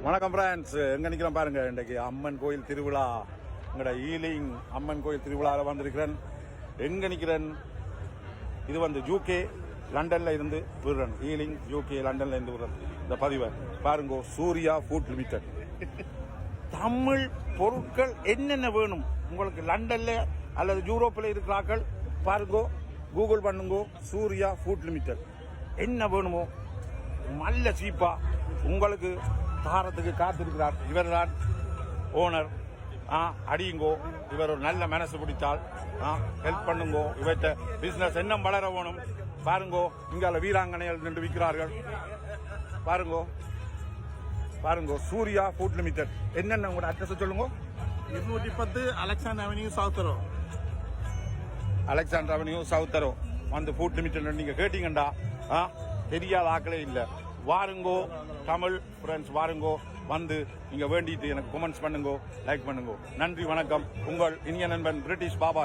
வணக்கம் ஃப்ரெண்ட்ஸ், எங்க நிக்கிறோம் பாருங்க. இன்றைக்கு அம்மன் கோயில் திருவிழா, எங்கட ஈலிங் அம்மன் கோயில் திருவிழாவில் வந்திருக்கிறேன். எங்க நிக்கிறேன், இது வந்து யூகே லண்டன்ல இருந்து விடுறேன். ஈலிங் யூகே லண்டன்ல இருந்து விடுறேன். இந்த பதிவை பாருங்க. Surya food limited. தமிழ் பொருட்கள் என்னென்ன வேணும் உங்களுக்கு லண்டன்ல அல்லது யூரோப்பில் இருக்கிறார்கள் பாருங்க, கூகுள் பண்ணுங்க. Surya food limited. என்ன வேணுமோ நல்ல சீப்பா உங்களுக்கு தாரத்துக்கு காத்திருக்கிறார். இவர் தான் ஓனர். அடியுங்கோ, இவர் ஒரு நல்ல மனசு பிடித்தால் ஹெல்ப் பண்ணுங்கோ. இவற்ற பிசினஸ் என்ன வளர வேணும் பாருங்கோ. இங்கால வீராங்கனைகள் நின்று விற்கிறார்கள் பாருங்கோ. பாருங்கோ, சூர்யா ஃபுட் லிமிடெட். என்னென்ன உங்களோட அட்ரஸ் சொல்லுங்க. 210 அலெக்சாண்டர் அவென்யூ சவுத்தரோ. அலெக்சாண்டர் அவென்யூ சவுத்தரோ வந்து ஃபுட் லிமிடெட் நீங்க கேட்டீங்கண்டா தெரியாத ஆக்களே இல்லை. வாருங்கோ தமிழ் ஃப்ரெண்ட்ஸ், வாருங்கோ. வந்து நீங்க வேண்டிட்டு எனக்கு கமெண்ட்ஸ் பண்ணுங்கோ, லைக் பண்ணுங்கோ. நன்றி, வணக்கம். உங்கள் இனிய நண்பன் பிரிட்டிஷ் பாபா.